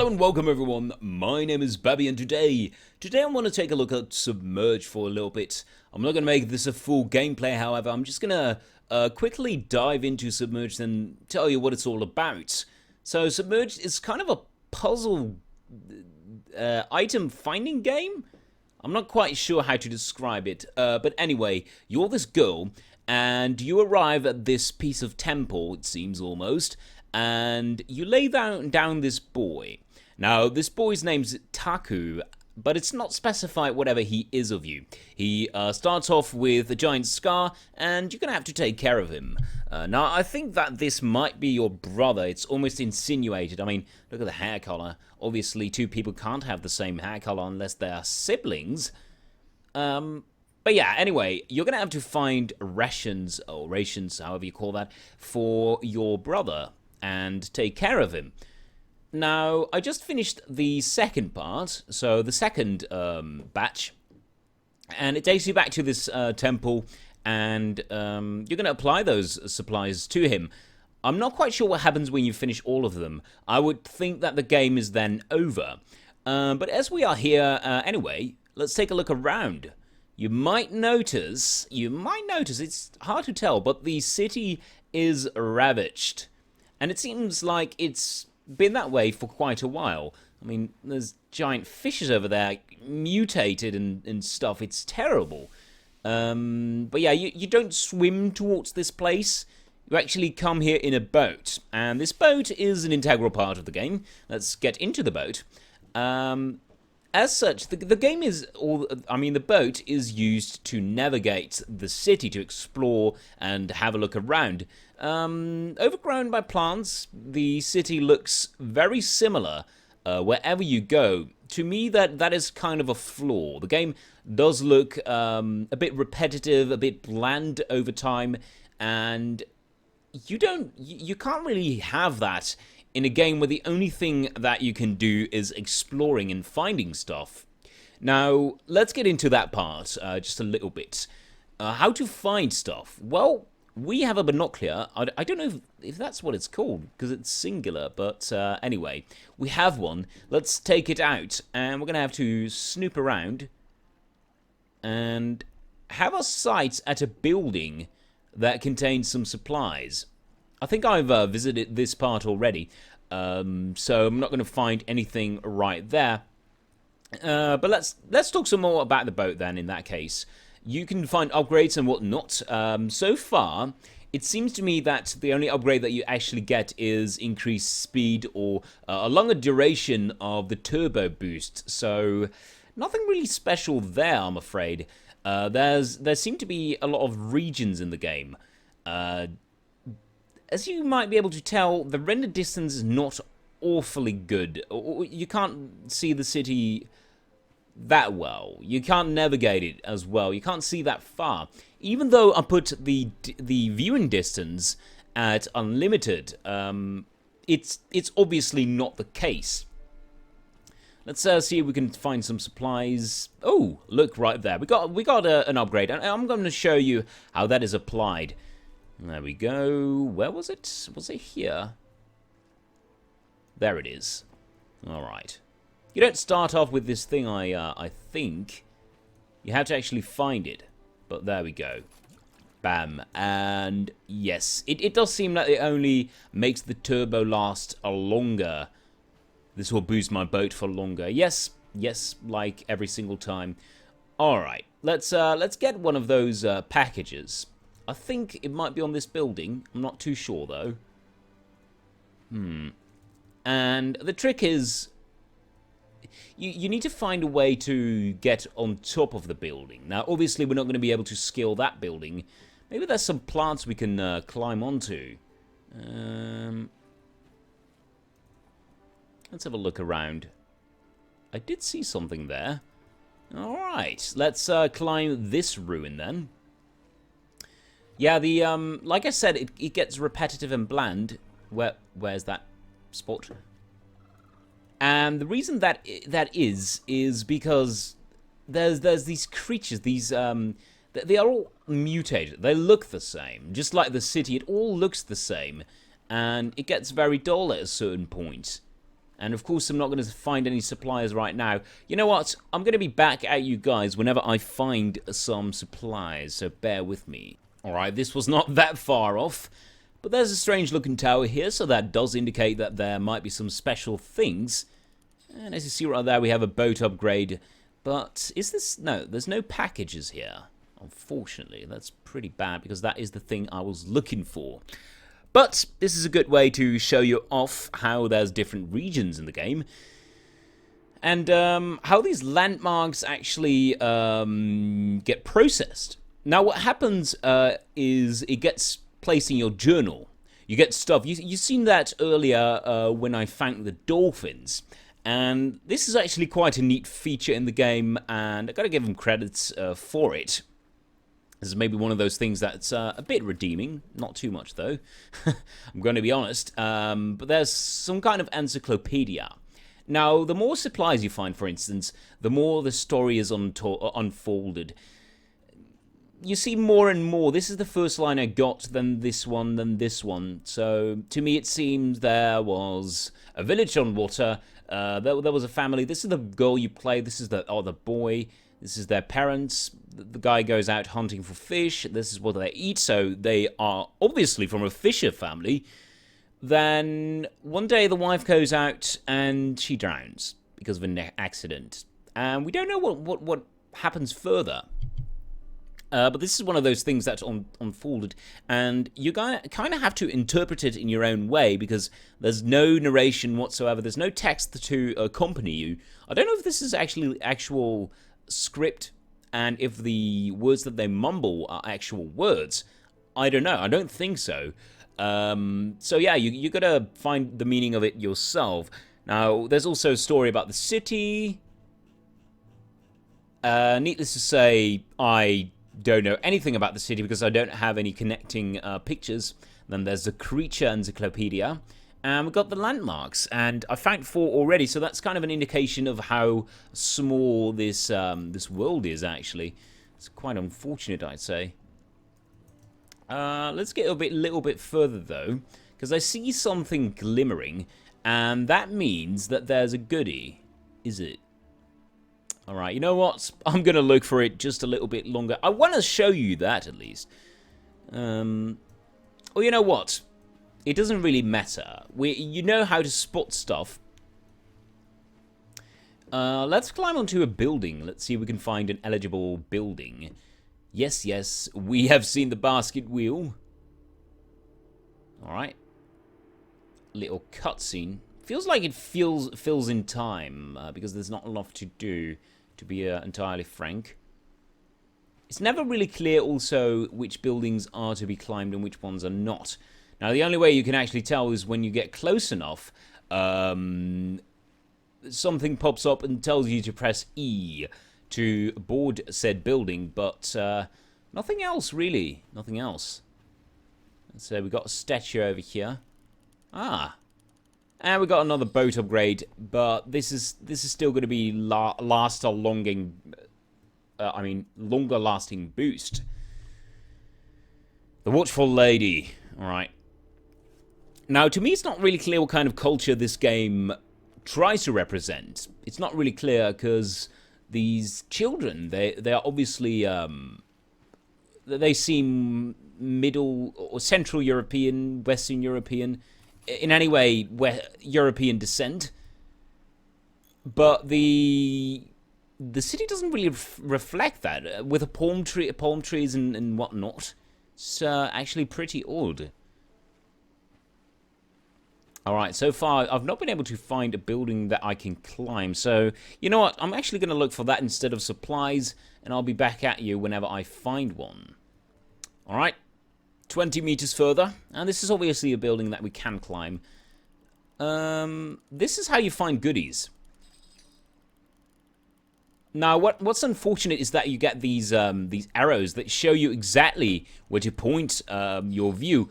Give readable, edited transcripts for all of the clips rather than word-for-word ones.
Hello and welcome everyone, my name is Babi and today I want to take a look at Submerged for a little bit. I'm not going to make this a full gameplay, however, I'm just going to quickly dive into Submerged and tell you what it's all about. So Submerged is kind of a puzzle item finding game? I'm not quite sure how to describe it, but anyway, you're this girl and you arrive at this piece of temple, it seems almost, and you lay down this boy. Now, this boy's name's Taku, but it's not specified whatever he is of you. He starts off with a giant scar, and you're going to have to take care of him. Now, I think that this might be your brother. It's almost insinuated. I mean, look at the hair color. Obviously, two people can't have the same hair color unless they are siblings. But yeah, anyway, you're going to have to find rations, however you call that, for your brother and take care of him. Now, I just finished the second part, so the second batch, and it takes you back to this temple, and you're going to apply those supplies to him. I'm not quite sure what happens when you finish all of them. I would think that the game is then over. But as we are here anyway, let's take a look around. You might notice, it's hard to tell, but the city is ravaged. And it seems like it's been that way for quite a while. I mean, there's giant fishes over there, mutated and stuff. It's terrible. But yeah, you don't swim towards this place. You actually come here in a boat. And this boat is an integral part of the game. Let's get into the boat. As such, the game is the boat is used to navigate the city, to explore and have a look around. Overgrown by plants, the city looks very similar wherever you go. To me, that is kind of a flaw. The game does look a bit repetitive, a bit bland over time, and you can't really have that in a game where the only thing that you can do is exploring and finding stuff. Now, let's get into that part just a little bit. How to find stuff? Well, we have a binocular. I don't know if that's what it's called, because it's singular, but anyway, we have one. Let's take it out, and we're going to have to snoop around and have a sight at a building that contains some supplies. I think I've visited this part already, so I'm not going to find anything right there. But let's talk some more about the boat then, in that case. You can find upgrades and whatnot. So far, it seems to me that the only upgrade that you actually get is increased speed or a longer duration of the turbo boost. So nothing really special there, I'm afraid. There seem to be a lot of regions in the game. As you might be able to tell, the render distance is not awfully good. You can't see the city that well. You can't navigate it as well. You can't see that far. Even though I put the viewing distance at unlimited, it's obviously not the case. Let's see if we can find some supplies. Oh, look right there. We got an upgrade, and I'm going to show you how that is applied. There we go. Where was it? Was it here? There it is. All right. You don't start off with this thing, I think. You have to actually find it. But there we go. Bam. And yes, it does seem like it only makes the turbo last a longer. This will boost my boat for longer. Yes, like every single time. All right. Let's get one of those packages. I think it might be on this building. I'm not too sure, though. And the trick is, you need to find a way to get on top of the building. Now, obviously, we're not going to be able to scale that building. Maybe there's some plants we can climb onto. Let's have a look around. I did see something there. All right, let's climb this ruin then. Yeah, like I said, it gets repetitive and bland. Where's that spot? And the reason that is because there's these creatures, they are all mutated. They look the same, just like the city. It all looks the same, and it gets very dull at a certain point. And of course, I'm not going to find any supplies right now. You know what? I'm going to be back at you guys whenever I find some supplies, so bear with me. Alright, this was not that far off, but there's a strange looking tower here, so that does indicate that there might be some special things. And as you see right there, we have a boat upgrade. But is this... No, there's no packages here. Unfortunately, that's pretty bad because that is the thing I was looking for. But this is a good way to show you off how there's different regions in the game. And how these landmarks actually get processed. Now what happens is it gets placed in your journal. You get stuff. You've seen that earlier when I thanked the dolphins. And this is actually quite a neat feature in the game, and I've got to give them credits for it. This is maybe one of those things that's a bit redeeming. Not too much, though. I'm going to be honest. But there's some kind of encyclopedia. Now, the more supplies you find, for instance, the more the story is unfolded. You see more and more. This is the first line I got, then this one, then this one. So, to me, it seems there was a village on water. There was a family. This is the girl you play. This is the other boy. This is their parents. The guy goes out hunting for fish. This is what they eat. So they are obviously from a fisher family. Then one day the wife goes out and she drowns because of an accident. And we don't know what happens further. But this is one of those things that's unfolded, and you kind of have to interpret it in your own way because there's no narration whatsoever. There's no text to accompany you. I don't know if this is actually actual script, and if the words that they mumble are actual words. I don't know. I don't think so. So yeah, you gotta find the meaning of it yourself. Now, there's also a story about the city. Needless to say, I don't know anything about the city because I don't have any connecting pictures. Then there's the creature encyclopedia, and we've got the landmarks, and I found 4 already, so that's kind of an indication of how small this this world is. Actually, it's quite unfortunate, I'd say. Let's get a little bit further though, because I see something glimmering, and that means that there's a goodie. Is it? Alright, you know what? I'm going to look for it just a little bit longer. I want to show you that, at least. Well, you know what? It doesn't really matter. You know how to spot stuff. Let's climb onto a building. Let's see if we can find an eligible building. Yes, yes, we have seen the basket wheel. Alright. Little cutscene. Feels like it fills in time, because there's not enough to do, to be entirely frank. It's never really clear also which buildings are to be climbed and which ones are not. Now, the only way you can actually tell is when you get close enough, something pops up and tells you to press E to board said building, but nothing else, really. Nothing else. So we've got a statue over here. Ah. And we got another boat upgrade, but this is still going to be longer lasting boost. The Watchful Lady. Alright. Now, to me, it's not really clear what kind of culture this game tries to represent. It's not really clear because these children, they are obviously, they seem Middle or Central European, Western European, in any way European descent, but the city doesn't really reflect that, with palm trees and whatnot. It's actually pretty odd. Alright, so far I've not been able to find a building that I can climb, so you know what, I'm actually going to look for that instead of supplies, and I'll be back at you whenever I find one. Alright. 20 meters further, and this is obviously a building that we can climb. This is how you find goodies. Now, what's unfortunate is that you get these arrows that show you exactly where to point your view.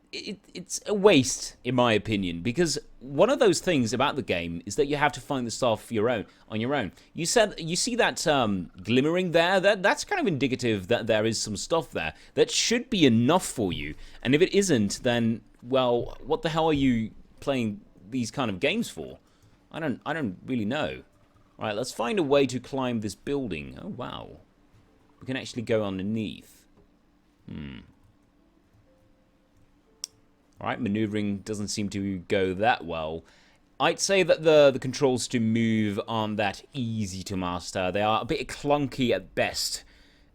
It's a waste, in my opinion, because one of those things about the game is that you have to find the stuff on your own. You see that glimmering there? That's kind of indicative that there is some stuff there. That should be enough for you. And if it isn't, then, well, what the hell are you playing these kind of games for? I don't really know. Right, let's find a way to climb this building. Oh, wow. We can actually go underneath. Alright, maneuvering doesn't seem to go that well. I'd say that the controls to move aren't that easy to master. They are a bit clunky at best.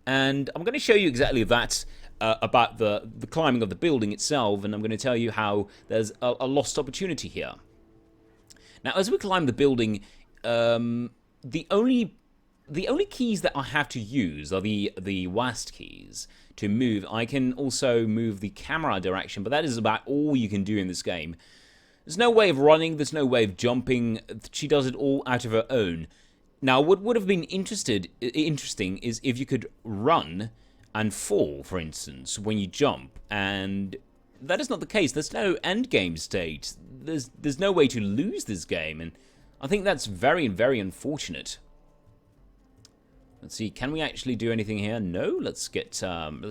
And I'm going to show you exactly that about the climbing of the building itself, and I'm going to tell you how there's a lost opportunity here. Now, as we climb the building, the only keys that I have to use are the WASD keys to move. I can also move the camera direction, but that is about all you can do in this game. There's no way of running, there's no way of jumping. She does it all out of her own. Now, what would have been interesting is if you could run and fall, for instance, when you jump, and that is not the case. There's no end game state. There's no way to lose this game, and I think that's very, very unfortunate. Let's see, can we actually do anything here? No, let's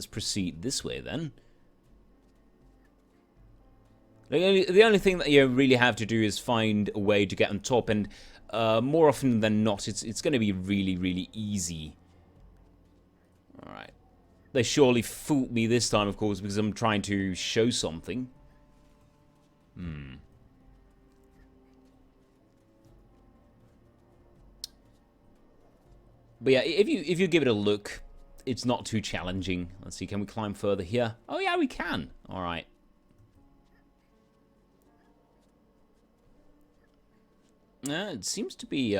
proceed this way then. The only thing that you really have to do is find a way to get on top, and more often than not, it's going to be really, really easy. All right. They surely fooled me this time, of course, because I'm trying to show something. But yeah, if you give it a look, it's not too challenging. Let's see, can we climb further here? Oh yeah, we can. All right. It seems to be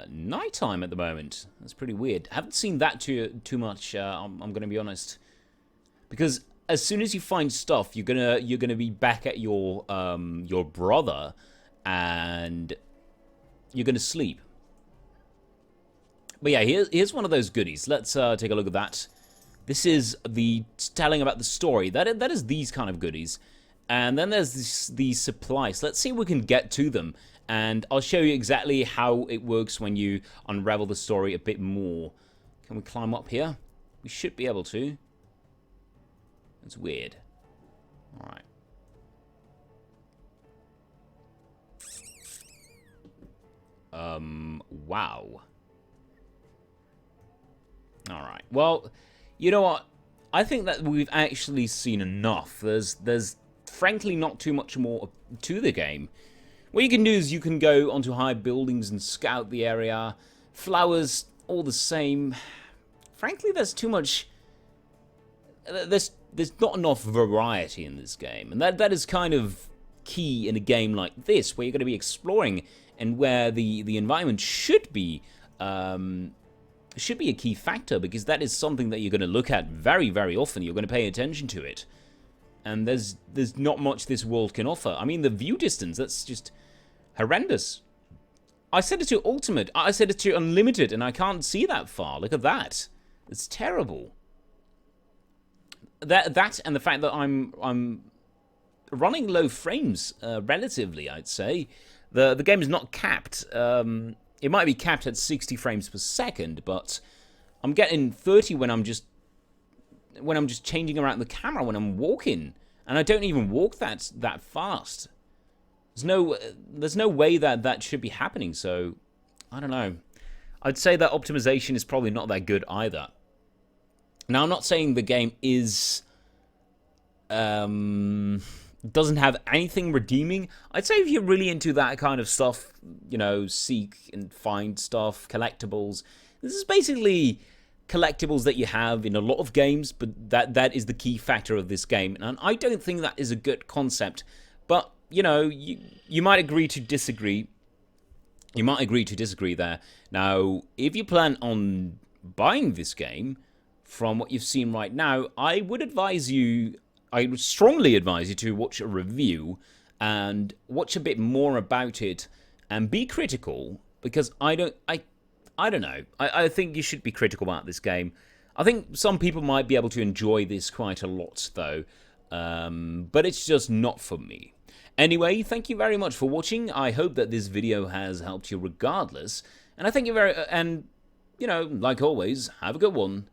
nighttime at the moment. That's pretty weird. I haven't seen that too much. I'm gonna be honest, because as soon as you find stuff, you're gonna be back at your brother, and you're gonna sleep. But yeah, here's one of those goodies. Let's take a look at that. This is the telling about the story. That is these kind of goodies, and then there's these supplies. Let's see if we can get to them. And I'll show you exactly how it works when you unravel the story a bit more. Can we climb up here? We should be able to. It's weird. Alright. Wow. Alright. Well, you know what? I think that we've actually seen enough. There's frankly not too much more to the game. What you can do is you can go onto high buildings and scout the area. Flowers, all the same. Frankly, there's too much. There's not enough variety in this game, and that is kind of key in a game like this, where you're going to be exploring and where the environment should be a key factor, because that is something that you're going to look at very, very often. You're going to pay attention to it. And there's not much this world can offer. I mean, the view distance, that's just horrendous. I set it to ultimate. I set it to unlimited, and I can't see that far. Look at that. It's terrible. That and the fact that I'm running low frames, relatively, I'd say. The game is not capped. It might be capped at 60 frames per second, but I'm getting 30 when I'm just changing around the camera when I'm walking, and I don't even walk that fast. There's no way that should be happening. So I don't know. I'd say that optimization is probably not that good either. Now, I'm not saying the game is doesn't have anything redeeming. I'd say if you're really into that kind of stuff, you know, seek and find stuff, collectables. This is basically collectibles that you have in a lot of games, but that is the key factor of this game, and I don't think that is a good concept. But you know, you might agree to disagree. You might agree to disagree there. Now, if you plan on buying this game, from what you've seen right now, I would strongly advise you to watch a review and watch a bit more about it and be critical, because I don't know. I think you should be critical about this game. I think some people might be able to enjoy this quite a lot, though. But it's just not for me. Anyway, thank you very much for watching. I hope that this video has helped you regardless. And I thank you and, you know, like always, have a good one.